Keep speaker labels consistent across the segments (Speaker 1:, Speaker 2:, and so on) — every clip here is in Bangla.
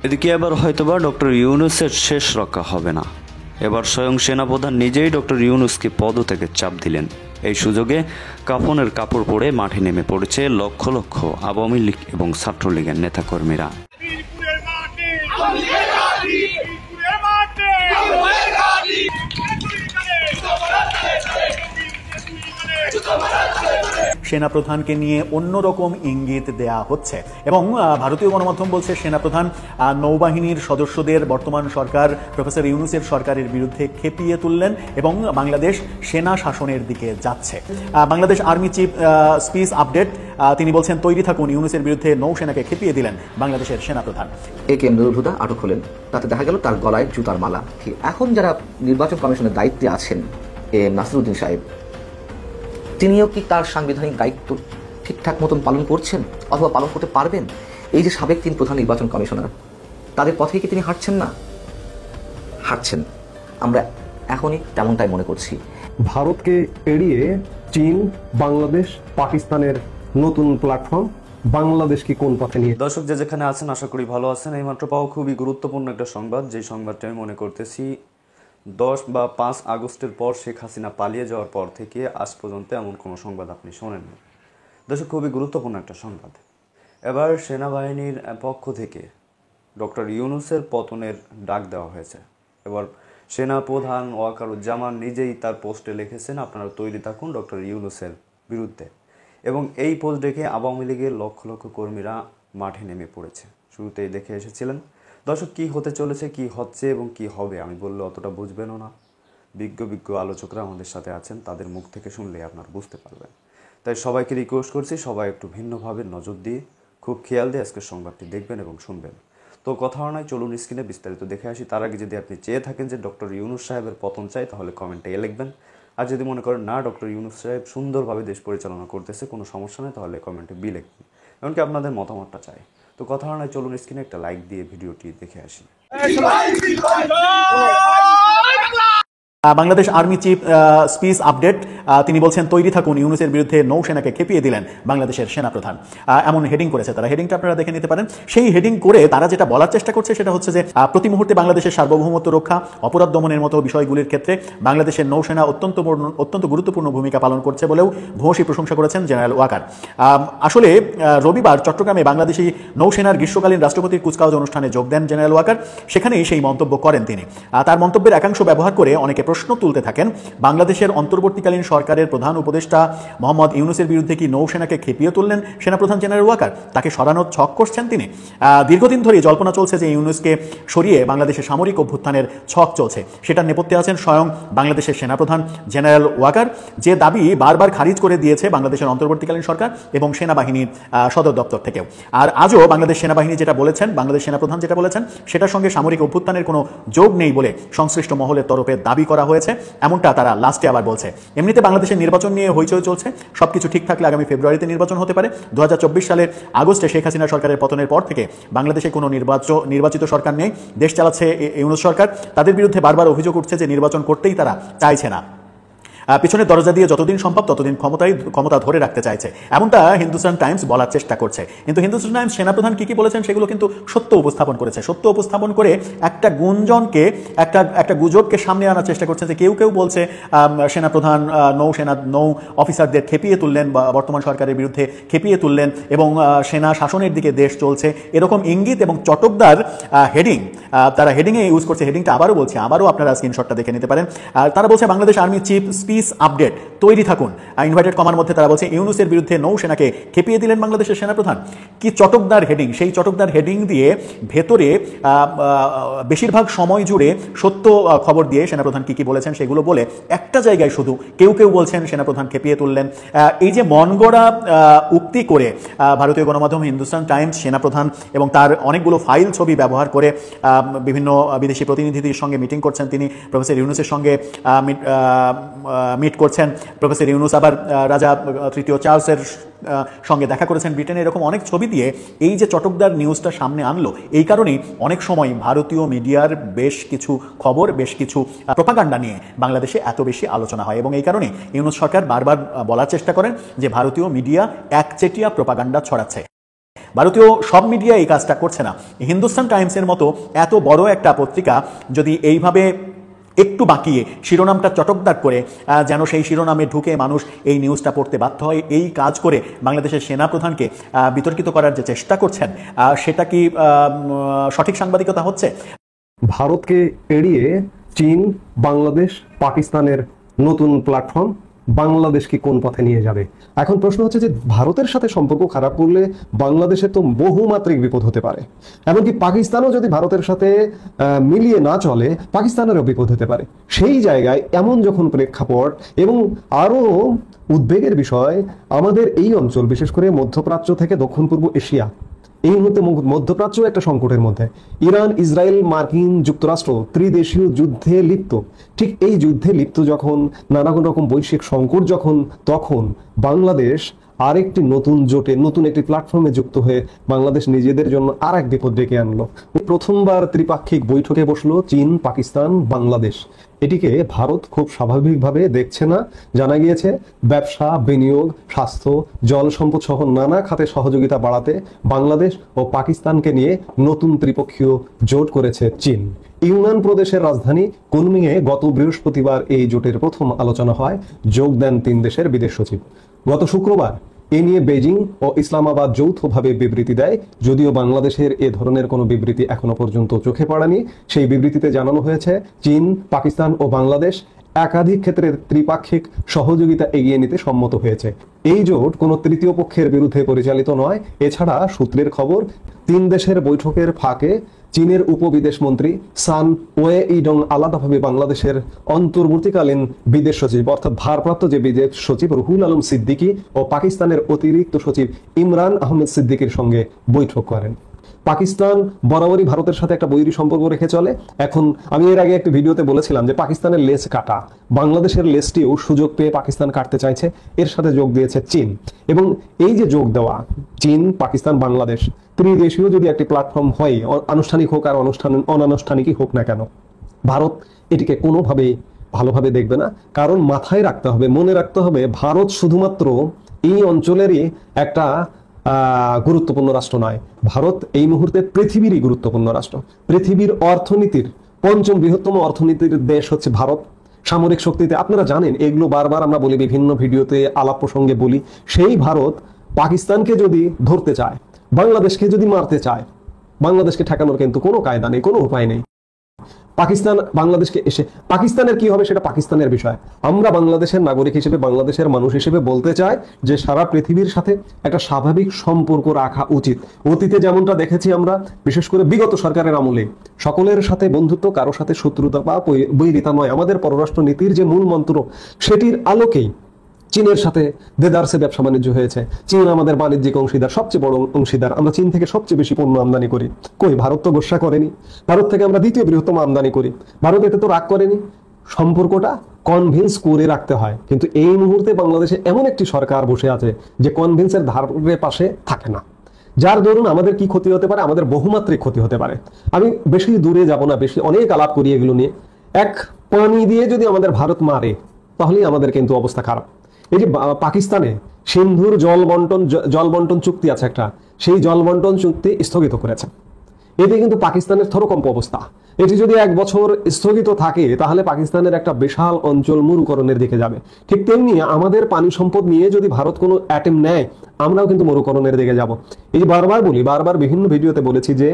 Speaker 1: এদিকে এবার হয়তোবা ডক্টর ইউনূসের শেষ রক্ষা হবে না। এবার স্বয়ং সেনাপ্রধান নিজেই ডক্টর ইউনূসকে পদত্যাগের চাপ দিলেন। এই সুযোগে কাফনের কাপড় পরে মাঠে নেমে পড়েছে লক্ষ লক্ষ আওয়ামী লীগ এবং ছাত্রলীগের নেতাকর্মীরা।
Speaker 2: সেনাপ্রধানকে নিয়ে অন্যরকম ইঙ্গিত দেয়া হচ্ছে এবং ভারতীয় গণমাধ্যম বলছে সেনাপ্রধান নৌবাহিনীর সদস্যদের বর্তমান সরকার প্রফেসর ইউনূসের সরকারের বিরুদ্ধে খেপিয়ে তুললেন এবং বাংলাদেশ সেনা শাসনের দিকে যাচ্ছে। Bangladesh army chief speech update, তিনি বলছেন তৈরি থাকুন, ইউনূসের বিরুদ্ধে নৌসেনাকে খেপিয়ে দিলেন বাংলাদেশের সেনাপ্রধান।
Speaker 3: একেএম নুরুল হুদা আটক হলেন, তাতে দেখা গেল তার গলায় জুতার মালা। এখন যারা নির্বাচন কমিশনের দায়িত্বে আছেন, এম নাসিরউদ্দিন সাহেব, তিনিও কি তার সাংবিধানিক দায়িত্ব ঠিকঠাক মতন পালন করছেন অথবা পালন করতে পারবেন? এই যে সাবেক 3 প্রধান নির্বাচন কমিশনার, তাদের পথে কি তিনি হাঁটছেন না? হাঁটছেন, আমরা এখনই তেমনটাই মনে করছি।
Speaker 4: ভারতকে এড়িয়ে চীন, বাংলাদেশ, পাকিস্তানের নতুন প্ল্যাটফর্ম, বাংলাদেশ কি কোন পথে নিয়ে?
Speaker 1: দর্শক যে যেখানে আছেন আশা করি ভালো আছেন। এইমাত্র পাওয়া খুবই গুরুত্বপূর্ণ একটা সংবাদ, যে সংবাদটা আমি মনে করতেছি 10 বা 5 আগস্টের পর শেখ হাসিনা পালিয়ে যাওয়ার পর থেকে আজ পর্যন্ত এমন কোনো সংবাদ আপনি শোনেননি। দর্শক, খুবই গুরুত্বপূর্ণ একটা সংবাদ। এবার সেনাবাহিনীর পক্ষ থেকে ডক্টর ইউনূসের পতনের ডাক দেওয়া হয়েছে। এবার সেনাপ্রধান ওয়াকারুজ্জামান নিজেই তার পোস্টে লিখেছেন, আপনারা তৈরি থাকুন ডক্টর ইউনূসের বিরুদ্ধে। এবং এই পোস্ট দেখে আওয়ামী লীগের লক্ষ লক্ষ কর্মীরা মাঠে নেমে পড়েছে। শুরুতেই দেখে এসেছিলেন। দর্শক, কি হতে চলেছে, কি হচ্ছে এবং কি হবে আমি বললে অতটা বুঝবেনও না। বিজ্ঞ আলোচকরা আমাদের সাথে আছেন, তাদের মুখ থেকে শুনলে আপনারা বুঝতে পারবেন। তাই সবাইকে রিকোয়েস্ট করছি, সবাই একটু ভিন্নভাবে নজর দিয়ে খুব খেয়াল দিয়ে আজকের সংবাদটি দেখবেন এবং শুনবেন। তো কথা নয়, চলুন স্ক্রিনে বিস্তারিত দেখে আসি। তার আগে যদি আপনি চেয়ে থাকেন যে ডক্টর ইউনূস সাহেবের পতন চাই, তাহলে কমেন্টে লিখবেন। আর যদি মনে করেন না, ডক্টর ইউনূস সাহেব সুন্দরভাবে দেশ পরিচালনা করতেছে, কোনো সমস্যা নেই, তাহলে কমেন্টে বি লিখবেন। এমনকি আপনাদের মতামতটা চাই। তো কথা নয়, চলুন স্ক্রিনে একটা লাইক দিয়ে ভিডিওটি দেখে আসি।
Speaker 2: Bangladesh army chief speech update, তিনি বলছেন তৈরি থাকুন, ইউনূসের বিরুদ্ধে নৌসেনাকে খেপিয়ে দিলেন বাংলাদেশের সেনাপ্রধান। এমন হেডিং করেছে তারা। হেডিংটা আপনারা দেখে নিতে পারেন। সেই হেডিং করে তারা যেটা বলার চেষ্টা করছে সেটা হচ্ছে যে প্রতি মুহূর্তে বাংলাদেশের সার্বভৌমত্ব রক্ষা, অপরাধ দমনের মতো বিষয়গুলির ক্ষেত্রে বাংলাদেশের নৌসেনা অত্যন্ত গুরুত্বপূর্ণ ভূমিকা পালন করছে বলেও ভূয়সী প্রশংসা করেছেন জেনারেল ওয়াকার। আসলে রবিবার চট্টগ্রামে বাংলাদেশি নৌসেনার গ্রীষ্মকালীন রাষ্ট্রপতির কুচকাওয়াজ অনুষ্ঠানে যোগ দেন জেনারেল ওয়াকার। সেখানেই সেই মন্তব্য করেন তিনি। তার মন্তব্যের একাংশ ব্যবহার করে অনেকে প্রশ্ন তুলতে থাকেন, বাংলাদেশের অন্তর্বর্তীকালীন সরকারের প্রধান উপদেষ্টা মোহাম্মদ ইউনূসের বিরুদ্ধে কি নৌসেনাকে খেপিয়ে তুললেন সেনাপ্রধান জেনারেল ওয়াকার? তাকে সরানোর ছক করছেন তিনি। দীর্ঘদিন ধরে জল্পনা চলছে যে ইউনূসকে সরিয়ে বাংলাদেশের সামরিক অভ্যুত্থানের ছক চলছে। সেটার নেপথ্যে আছেন স্বয়ং বাংলাদেশের সেনাপ্রধান জেনারেল ওয়াকার, যে দাবি বারবার খারিজ করে দিয়েছে বাংলাদেশের অন্তর্বর্তীকালীন সরকার এবং সেনাবাহিনীর সদর দপ্তর থেকেও। আর আজও বাংলাদেশ সেনাবাহিনী যেটা বলেছেন, বাংলাদেশ সেনাপ্রধান যেটা বলেছেন, সেটার সঙ্গে সামরিক অভ্যুত্থানের কোনো যোগ নেই বলে সংশ্লিষ্ট মহলের তরফে দাবি করা হয়েছে, এমনটা তারা লাস্টে আবার বলছে। এমনিতে বাংলাদেশের নির্বাচন নিয়ে হইচই চলছে। সবকিছু ঠিক থাকলে আগামী ফেব্রুয়ারিতে নির্বাচন হতে পারে। 2024 সালের আগস্টে শেখ হাসিনা সরকারের পতনের পর থেকে বাংলাদেশে কোনো নির্বাচিত সরকার নেই, দেশ চালাচ্ছে ইউনূস সরকার। তাদের বিরুদ্ধে বারবার অভিযোগ উঠছে যে নির্বাচন করতেই তারা চাইছে না, পিছনের দরজা দিয়ে যতদিন সম্ভব ততদিন ক্ষমতা ধরে রাখতে চাইছে, এমনটা হিন্দুস্তান টাইমস বলার চেষ্টা করছে। কিন্তু হিন্দুস্তান টাইমস সেনাপ্রধান কি বলেছেন সেগুলো কিন্তু সত্য উপস্থাপন করেছে। সত্য উপস্থাপন করে একটা গুঞ্জনকে, একটা গুজবকে সামনে আনার চেষ্টা করছে যে কেউ বলছে সেনাপ্রধান নৌ অফিসারদের খেপিয়ে তুললেন, বর্তমান সরকারের বিরুদ্ধে খেপিয়ে তুললেন এবং সেনা শাসনের দিকে দেশ চলছে, এরকম ইঙ্গিত এবং চটকদার হেডিং তারা হেডিংয়ে ইউজ করছে। হেডিংটা আবারও বলছে, আবারও আপনারা স্ক্রিনশটটা দেখে নিতে পারেন। তারা বলছে Bangladesh army chief speech update, তৈরি থাকুন। ইনভাইটেড কমার মধ্যে তারা বলছে ইউনূসের বিরুদ্ধে নৌসেনাকে খেপিয়ে দিলেন বাংলাদেশের সেনাপ্রধান। কি চটকদার হেডিং! সেই চটকদার হেডিং দিয়ে ভেতরে বেশিরভাগ সময় জুড়ে সত্য খবর দিয়ে সেনাপ্রধান কি বলেছেন সেগুলো বলে একটা জায়গায় শুধু কেউ বলছেন সেনাপ্রধান খেপিয়ে তুললেন। এই যে মনগড়া উক্তি করে ভারতীয় গণমাধ্যম হিন্দুস্তান টাইমস সেনাপ্রধান এবং তার অনেকগুলো ফাইল ছবি ব্যবহার করে বিভিন্ন বিদেশি প্রতিনিধিদের সঙ্গে মিটিং করছেন তিনি, প্রফেসর ইউনূসের সঙ্গে মিট করছেন। প্রফেসর ইউনূস আবার রাজা তৃতীয় চার্লসের সঙ্গে দেখা করেছেন ব্রিটেনে, এরকম অনেক ছবি দিয়ে এই যে চটকদার নিউজটা সামনে আনলো। এই কারণেই অনেক সময় ভারতীয় মিডিয়ার বেশ কিছু খবর, বেশ কিছু প্রোপাগান্ডা নিয়ে বাংলাদেশে এত বেশি আলোচনা হয় এবং এই কারণে ইউনূস সরকার বারবার বলার চেষ্টা করেন যে ভারতীয় মিডিয়া একচেটিয়া প্রোপাগান্ডা ছড়াচ্ছে। ভারতীয় সব মিডিয়া এই কাজটা করছে না। হিন্দুস্তান টাইমসের মতো এত বড় একটা পত্রিকা যদি এইভাবে একটু বাঁকিয়ে শিরোনামটা চটকদার করে যেন সেই শিরোনামে ঢুকে মানুষ এই নিউজটা পড়তে বাধ্য হয়, এই কাজ করে বাংলাদেশের সেনাপ্রধানকে বিতর্কিত করার যে চেষ্টা করছেন, সেটা কি সঠিক সাংবাদিকতা হচ্ছে?
Speaker 4: ভারতকে এড়িয়ে চীন, বাংলাদেশ, পাকিস্তানের নতুন প্ল্যাটফর্ম বাংলাদেশকে কোন পথে নিয়ে যাবে? এখন প্রশ্ন হচ্ছে যে ভারতের সাথে সম্পর্ক খারাপ করলে বাংলাদেশের তো বহুমাত্রিক বিপদ হতে পারে। এমনকি পাকিস্তানও যদি ভারতের সাথে মিলিয়ে না চলে, পাকিস্তানেরও বিপদ হতে পারে। সেই জায়গায় এমন যখন প্রেক্ষাপট এবং আরো উদ্বেগের বিষয়, আমাদের এই অঞ্চল বিশেষ করে মধ্যপ্রাচ্য থেকে দক্ষিণ পূর্ব এশিয়া, এই মুহূর্তে মধ্যপ্রাচ্য একটা সংকটের মধ্যে। ইরান, ইসরায়েল, মার্কিন যুক্তরাষ্ট্র ত্রিদেশীয় যুদ্ধে লিপ্ত। ঠিক এই যুদ্ধে লিপ্ত যখন, নানা রকম বৈশ্বিক সংকট যখন, তখন বাংলাদেশ আরেকটি নতুন জোটে, নতুন একটি প্ল্যাটফর্মে যুক্ত হয়ে বাংলাদেশ নিজেদের জন্য আর এক বিপদ ডেকে আনলো। প্রথমবার ত্রিপাক্ষিক বৈঠকে বসলো চীন, পাকিস্তান, বাংলাদেশ। এটিকে ভারত খুব স্বাভাবিকভাবে দেখছে না। জানা গিয়েছে ব্যবসা, বিনিয়োগ, স্বাস্থ্য, জল সম্পদ সহ নানা খাতে সহযোগিতা বাড়াতে বাংলাদেশ ও পাকিস্তানকে নিয়ে নতুন ত্রিপক্ষীয় জোট করেছে চীন। ইউনান প্রদেশের রাজধানী কুনমিংয়ে গত বৃহস্পতিবার এই জোটের প্রথম আলোচনা হয়। যোগ দেন 3 দেশের বিদেশ সচিব। গত শুক্রবার এ নিয়ে বেজিং ও ইসলামাবাদ যৌথভাবে বিবৃতি দেয়। যদিও বাংলাদেশের এ ধরনের কোনো বিবৃতি এখনো পর্যন্ত চোখে পড়েনি। সেই বিবৃতিতে জানানো হয়েছে চীন, পাকিস্তান ও বাংলাদেশ একাধিক ক্ষেত্রে ত্রিপাক্ষিক সহযোগিতা এগিয়ে নিতে সম্মত হয়েছে। এই জোট কোনো তৃতীয় পক্ষের বিরুদ্ধে পরিচালিত নয়। এছাড়া সূত্রের খবর, 3 দেশের বৈঠকের ফাঁকে চীনের উপবিদেশ মন্ত্রী সান ওয়ে ইডং আলাদাভাবে বাংলাদেশের অন্তর্বর্তীকালীন বিদেশ সচিব অর্থাৎ ভারপ্রাপ্ত যে বিদেশ সচিব রুহুল আলম সিদ্দিকী ও পাকিস্তানের অতিরিক্ত সচিব ইমরান আহমেদ সিদ্দিকীর সঙ্গে বৈঠক করেন। পাকিস্তান বরাবরই ভারতের সাথে একটা বৈরী সম্পর্ক রেখে চলে। এখন আমি এর আগে একটা ভিডিওতে বলেছিলাম যে পাকিস্তানের লেজ কাটা, বাংলাদেশের লেজটিও সুযোগ পেয়ে পাকিস্তান কাটতে চাইছে। এর সাথে যোগ দিয়েছে চীন। এবং এই যে যোগ দেওয়া চীন, পাকিস্তান, বাংলাদেশ ত্রিদেশীয় যদি একটি প্ল্যাটফর্ম হয়, আনুষ্ঠানিক হোক আর অনানুষ্ঠানিকই হোক না কেন, ভারত এটিকে কোনোভাবেই ভালোভাবে দেখবে না। কারণ মাথায় রাখতে হবে, মনে রাখতে হবে, ভারত শুধুমাত্র এই অঞ্চলেরই একটা গুরুত্বপূর্ণ রাষ্ট্র নয়। ভারত এই মুহূর্তে পৃথিবীরই গুরুত্বপূর্ণ রাষ্ট্র। পৃথিবীর অর্থনীতির 5ম বৃহত্তম অর্থনীতির দেশ হচ্ছে ভারত। সামরিক শক্তিতে আপনারা জানেন, এগুলো বারবার আমরা বলি, বিভিন্ন ভিডিওতে আলাপ প্রসঙ্গে বলি। সেই ভারত পাকিস্তানকে যদি ধরতে চায়, বাংলাদেশকে যদি মারতে চায়, বাংলাদেশকে ঠেকানোর কিন্তু কোনো কায়দা নেই, কোনো উপায় নেই। পাকিস্তান বাংলাদেশকে এসে, পাকিস্তানের কি হবে সেটা পাকিস্তানের বিষয়। আমরা বাংলাদেশের নাগরিক হিসেবে, বাংলাদেশের মানুষ হিসেবে বলতে চাই যে সারা পৃথিবীর সাথে একটা স্বাভাবিক সম্পর্ক রাখা উচিত। অতীতে যেমনটা দেখেছি আমরা, বিশেষ করে বিগত সরকারের আমলে, সকলের সাথে বন্ধুত্ব, কারোর সাথে শত্রুতা বা বৈরিতা নয়। আমাদের পররাষ্ট্র নীতির যে মূল মন্ত্র, সেটির আলোকেই চীনের সাথে দেদারসে ব্যবসা বাণিজ্য হয়েছে। চীন আমাদের বাণিজ্যিক অংশীদার, সবচেয়ে বড় অংশীদার। আমরা চীন থেকে সবচেয়ে বেশি পণ্য আমদানি করি। কই, ভারত তো গোসা করেনি। ভারত থেকে আমরা 2য় বৃহত্তম আমদানি করি। ভারত এতে তো রাগ করেনি। সম্পর্কটা কনভিন্স করে রাখতে হয়। কিন্তু এই মুহূর্তে বাংলাদেশে এমন একটি সরকার বসে আছে যে কনভিন্সের ধারের পাশে থাকে না। যার দরুন আমাদের কি ক্ষতি হতে পারে, আমাদের বহুমাত্রিক ক্ষতি হতে পারে। আমি বেশি দূরে যাব না, অনেক আলাপ করি এগুলো নিয়ে। এক পানি দিয়ে যদি আমাদের ভারত মারে, তাহলেই আমাদের কিন্তু অবস্থা খারাপ। এই যে পাকিস্তানে সিন্ধুর জল বন্টন চুক্তি আছে একটা, সেই জল বন্টন চুক্তি স্থগিত করেছে। এতে কিন্তু পাকিস্তানের থরকম্প অবস্থা। এটি যদি 1 বছর স্থগিত থাকে, তাহলে পাকিস্তানের একটা বিশাল অঞ্চল মরুকরণের দিকে যাবে। ঠিক তেমনি আমাদের পানি সম্পদ নিয়ে যদি ভারত কোনো অ্যাটেম্প নেয়, আমরাও কিন্তু মরুকরণের দিকে যাব। এই যে বারবার বিভিন্ন ভিডিওতে বলেছি যে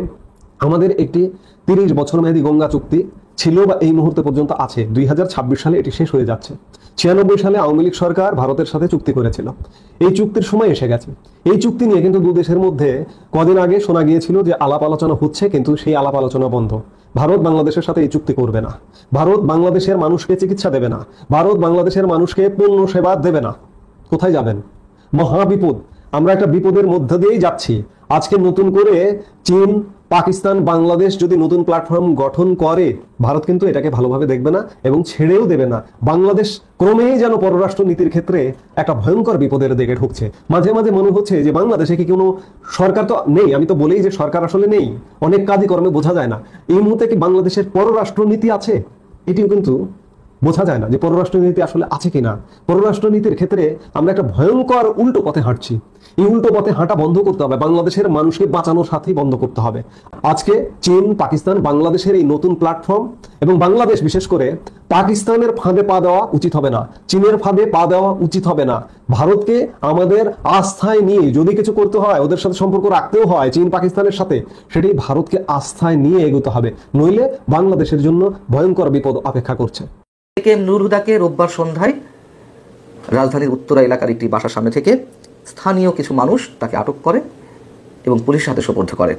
Speaker 4: আমাদের একটি 30 বছর মেয়াদী গঙ্গা চুক্তি ছিল বা এই মুহূর্তে পর্যন্ত আছে। 2026 সালে এটি শেষ হয়ে যাচ্ছে। 96 সালে আওয়ামী লীগ সরকার ভারতের সাথে চুক্তি করেছিল। এই চুক্তির সময় এসে গেছে। এই চুক্তি নিয়ে কিন্তু 2 দেশের মধ্যে কদিন আগে শোনা গিয়েছিল যে আলাপ আলোচনা হচ্ছে, কিন্তু সেই আলাপ আলোচনা বন্ধ। ভারত বাংলাদেশের সাথে এই চুক্তি করবে না। ভারত বাংলাদেশের মানুষকে চিকিৎসা দেবে না। ভারত বাংলাদেশের মানুষকে পণ্য সেবা দেবে না। কোথায় যাবেন? মহাবিপদ। আমরা একটা বিপদের মধ্য দিয়েই যাচ্ছি। আজকে নতুন করে চীন, পাকিস্তান, বাংলাদেশ যদি নতুন প্ল্যাটফর্ম গঠন করে, ভারত কিন্তু এটাকে ভালোভাবে দেখবে না এবং ছেড়েও দেবে না। বাংলাদেশ ক্রমেই যেন পররাষ্ট্র নীতির ক্ষেত্রে একটা ভয়ঙ্কর বিপদের দিকে ঢুকছে। মাঝে মাঝে মনে হচ্ছে যে বাংলাদেশে কি কোনো সরকার তো নেই। আমি তো বলেই যে সরকার আসলে নেই, অনেক কাজই কর্মে বোঝা যায় না। এই মুহূর্তে কি বাংলাদেশের পররাষ্ট্র নীতি আছে? এটিও কিন্তু বোঝা যায় না যে পররাষ্ট্রনীতি আসলে আছে কিনা। পররাষ্ট্রনীতির ক্ষেত্রে আমরা একটা ভয়ঙ্কর উল্টো পথে হাঁটছি। এই উল্টো পথে হাঁটা বন্ধ করতে হবে, বাংলাদেশের মানুষকে বাঁচানোর সাথেই বন্ধ করতে হবে। আজকে চীন, পাকিস্তান, বাংলাদেশের এই নতুন প্ল্যাটফর্ম, এবং বাংলাদেশ বিশেষ করে পাকিস্তানের ফাঁদে পা দেওয়া উচিত হবে না, চীনের ফাঁদে পা দেওয়া উচিত হবে না। ভারতকে আমাদের আস্থায় নিয়ে যদি কিছু করতে হয়, ওদের সাথে সম্পর্ক রাখতেও হয় চীন পাকিস্তানের সাথে, সেটি ভারতকে আস্থায় নিয়ে এগোতে হবে, নইলে বাংলাদেশের জন্য ভয়ঙ্কর বিপদ অপেক্ষা করছে।
Speaker 3: নূর হুদাকে রোববার সন্ধ্যায় রাজধানীর উত্তরা এলাকার একটি বাসার সামনে থেকে স্থানীয় কিছু মানুষ তাকে আটক করে এবং পুলিশের হাতে সোপর্দ করে।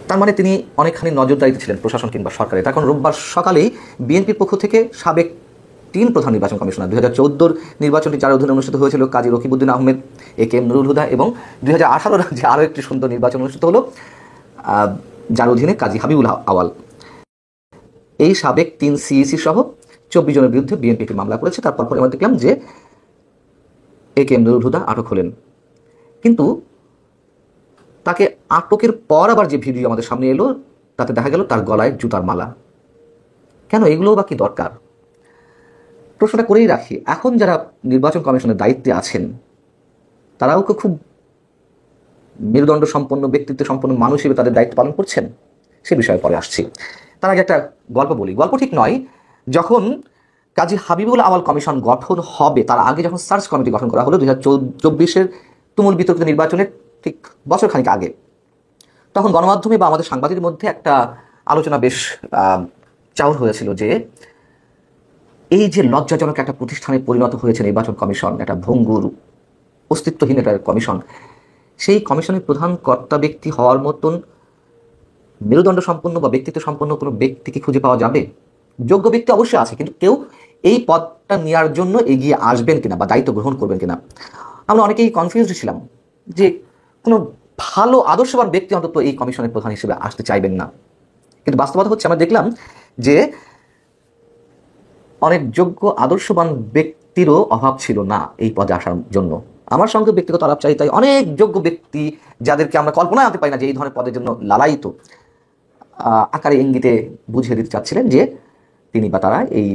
Speaker 3: তার মানে তিনি অনেকখানি নজরদারিতে ছিলেন প্রশাসন কিংবা সরকারের। তার কারণ রোববার সকালেই বিএনপির পক্ষ থেকে সাবেক 3 প্রধান নির্বাচন কমিশনার, 2014 নির্বাচনটি যার অধীনে অনুষ্ঠিত হয়েছিল কাজী রকিবউদ্দিন আহমেদ, একেএম নুরুল হুদা, এবং 2018 যে আরও একটি সুন্দর নির্বাচন অনুষ্ঠিত হলো যার অধীনে কাজী হাবিবুল আওয়াল, এই সাবেক 3 সিইসি সহ 24 জনের বিরুদ্ধে বিএনপি একটি মামলা করেছে। তারপর আমরা দেখলাম যে একেএম নুরুল হুদা আটক হলেন। কিন্তু তাকে আটকের পর আবার যে ভিডিও আমাদের সামনে এলো তাতে দেখা গেল তার গলায় জুতার মালা। কেন এগুলো বা কি দরকার? প্রশ্নটা করেই রাখি, এখন যারা নির্বাচন কমিশনের দায়িত্বে আছেন তারাও খুব মেরুদণ্ড সম্পন্ন, ব্যক্তিত্ব সম্পন্ন মানুষ হিসেবে তাদের দায়িত্ব পালন করছেন, সে বিষয়ে পরে আসছি। তার আগে একটা গল্প বলি। গল্প ঠিক নয়, যখন কাজী হাবিবুল আওয়াল কমিশন গঠন হবে তার আগে যখন সার্চ কমিটি গঠন করা হলো 2024-এর তুমুল বিতর্কিত নির্বাচনের ঠিক বছর খানিক আগে, তখন গণমাধ্যমে বা আমাদের সাংবাদিকদের মধ্যে একটা আলোচনা বেশ চাউর হয়েছিল যে এই যে লজ্জাজনক একটা প্রতিষ্ঠানে পরিণত হয়েছে নির্বাচন কমিশন, একটা ভঙ্গুর অস্তিত্বহীন একটা কমিশন, সেই কমিশনের প্রধান কর্তা ব্যক্তি হওয়ার মতন মেরুদণ্ড সম্পন্ন বা ব্যক্তিত্ব সম্পন্ন কোনো ব্যক্তিকে খুঁজে পাওয়া যাবে? যোগ্য ব্যক্তি অবশ্যই আছে, কিন্তু কেউ এই পদটা নেওয়ার জন্য এগিয়ে আসবেন কিনা বা দায়িত্ব গ্রহণ করবেন কিনা, আমরা অনেকেই কনফিউজড ছিলাম যে কোনো ভালো আদর্শবান ব্যক্তি অন্তত এই কমিশনের প্রধান হিসেবে আসতে চাইবেন না। কিন্তু বাস্তবতা হচ্ছে আমরা দেখলাম যে অনেক যোগ্য আদর্শবান ব্যক্তিরও অভাব ছিল না এই পদে আসার জন্য। আমার সঙ্গে ব্যক্তিগত আলাপ চাই, তাই অনেক যোগ্য ব্যক্তি যাদেরকে আমরা কল্পনায় আনতে পারি না যে এই ধরনের পদের জন্য লালায়িত, আকারে ইঙ্গিতে বুঝিয়ে দিতে চাচ্ছিলেন যে তিনি বা তারা এই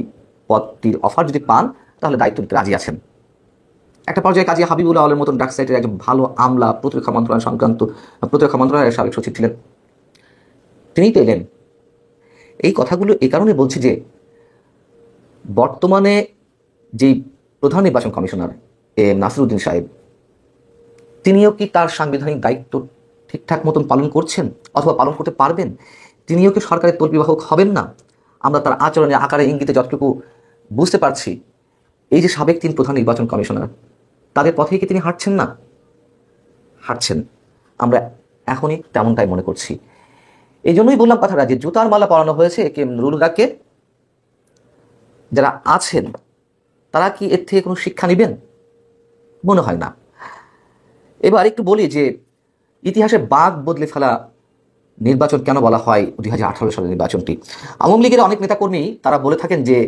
Speaker 3: পদটির অফার যদি পান তাহলে দায়িত্ব নিতে রাজি আছেন। একটা পর্যায়ে কাজী হাবিবুল আওয়ালের মতন ডাক সাইটের একজন ভালো আমলা, প্রতিরক্ষা মন্ত্রণালয়ের সাবেক সচিব ছিলেন, তিনিই তো এলেন। এই কথাগুলো এই কারণে বলছি যে বর্তমানে যেই প্রধান নির্বাচন কমিশনার নাসিরউদ্দিন সাহেব, তিনিও কি তার সাংবিধানিক দায়িত্ব ঠিকঠাক মতন পালন করছেন অথবা পালন করতে পারবেন? তিনিও কি সরকারের তল্পিবাহক হবেন না? আমরা তার আচরণে, আকারে, ইঙ্গিতে যতটুকু বুঝতে পারছি, এই যে সাবেক 3 প্রধান নির্বাচন কমিশনার, তাদের পথেই কি তিনি হাঁটছেন না? হাঁটছেন, আমরা এখনই তেমনটাই মনে করছি। এই জন্যই বললাম কথাটা যে জুতার মালা পরানো হয়েছে একেএম নুরুল হুদাকে। যারা আছেন তারা কি এর থেকে কোনো শিক্ষা নেবেন? মনে হয় না। এবার একটু বলি যে ইতিহাসে বাঁক বদলে ফেলা নির্বাচন কেন বলা হয় 2018 সালের নির্বাচনটি। আওয়ামী লীগের অনেক নেতাকর্মী তারা বলে থাকেন যে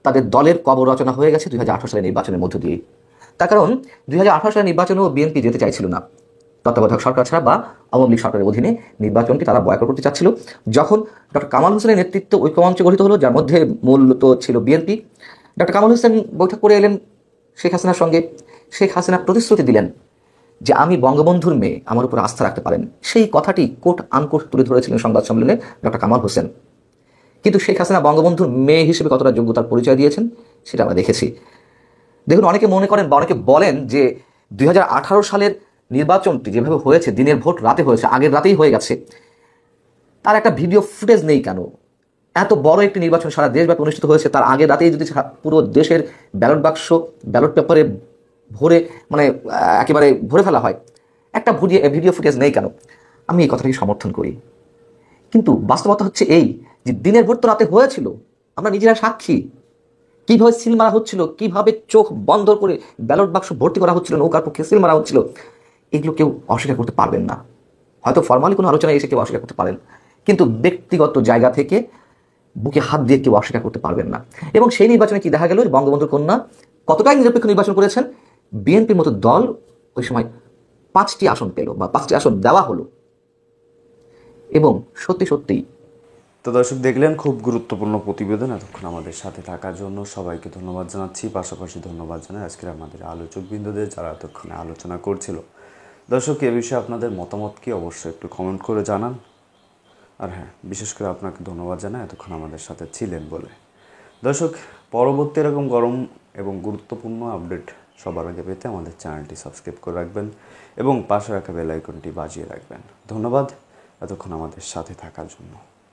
Speaker 3: তাদের দলের কবর রচনা হয়ে গেছে 2018 সালের নির্বাচনের মধ্য দিয়ে। তার কারণ 2018 সালের নির্বাচনেও বিএনপি যেতে চাইছিল না, তত্ত্বাবধায়ক সরকার ছাড়া বা আওয়ামী লীগ সরকারের অধীনে নির্বাচনটি তারা বয়কট করতে চাচ্ছিল। যখন ডক্টর কামাল হোসেনের নেতৃত্বে ঐক্যমঞ্চ গঠিত হলো, যার মধ্যে মূলত ছিল বিএনপি, ডক্টর কামাল হোসেন বৈঠক করে এলেন শেখ হাসিনার সঙ্গে। শেখ হাসিনা প্রতিশ্রুতি দিলেন যে আমি বঙ্গবন্ধুর মেয়ে, আমার উপর আস্থা রাখতে পারেন। সেই কথাটি কোট আনকোট তুলে ধরেছিলেন সংবাদ সম্মেলনে ডক্টর কামাল হোসেন। কিন্তু শেখ হাসিনা বঙ্গবন্ধুর মেয়ে হিসেবে কতটা যোগ্যতার পরিচয় দিয়েছেন সেটা আমরা দেখেছি। দেখুন, অনেকে মনে করেন বা অনেকে বলেন যে 2018 সালের নির্বাচনটি যেভাবে হয়েছে, দিনের ভোট রাতে হয়েছে, আগের রাতেই হয়ে গেছে, তার একটা ভিডিও ফুটেজ নেই কেন? এত বড় একটি নির্বাচন সারা দেশব্যাপী অনুষ্ঠিত হয়েছে, তার আগের রাতেই যদি পুরো দেশের ব্যালট বাক্স ব্যালট পেপারে ভরে একেবারে ভরে ফেলা হয়, একটা ভিডিও ফুটেজ নেই কেন? আমি এই কথাটাকে সমর্থন করি। কিন্তু বাস্তবতা হচ্ছে এই যে দিনের ভোট তো রাতে হয়েছিল, আমরা নিজেরা সাক্ষী। কীভাবে সিল মারা হচ্ছিল, কীভাবে চোখ বন্ধ করে ব্যালট বাক্স ভর্তি করা হচ্ছিল, নৌকার পক্ষে সিল মারা হচ্ছিল, এগুলো কেউ অস্বীকার করতে পারবেন না। হয়তো ফর্মালি কোনো আলোচনায় এসে কেউ অস্বীকার করতে পারেন, কিন্তু ব্যক্তিগত জায়গা থেকে বুকে হাত দিয়ে কেউ অস্বীকার করতে পারবেন না। এবং সেই নির্বাচনে কি দেখা গেল, বঙ্গবন্ধুর কন্যা কতটাই নিরপেক্ষ নির্বাচন করেছেন, বিএনপির মতো দল ওই সময় 5টি আসন পেল বা 5টি আসন দেওয়া হলো। এবং সত্যি সত্যিই
Speaker 1: তো তো দর্শক দেখলেন খুব গুরুত্বপূর্ণ প্রতিবেদন। এতক্ষণ আমাদের সাথে থাকার জন্য সবাইকে ধন্যবাদ জানাচ্ছি। পাশাপাশি ধন্যবাদ জানাই আজকের আমাদের আলোচকবৃন্দদের যারা এতক্ষণে আলোচনা করছিল। দর্শক, এ বিষয়ে আপনাদের মতামত কি অবশ্যই একটু কমেন্ট করে জানান। আর হ্যাঁ, বিশেষ করে আপনাকে ধন্যবাদ জানাই এতক্ষণ আমাদের সাথে ছিলেন বলে। দর্শক, পরবর্তী এরকম গরম এবং গুরুত্বপূর্ণ আপডেট সবার আগে পেতে আমাদের চ্যানেলটি সাবস্ক্রাইব করে রাখবেন এবং পাশে রাখা বেল আইকনটি বাজিয়ে রাখবেন। ধন্যবাদ এতক্ষণ আমাদের সাথে থাকার জন্য।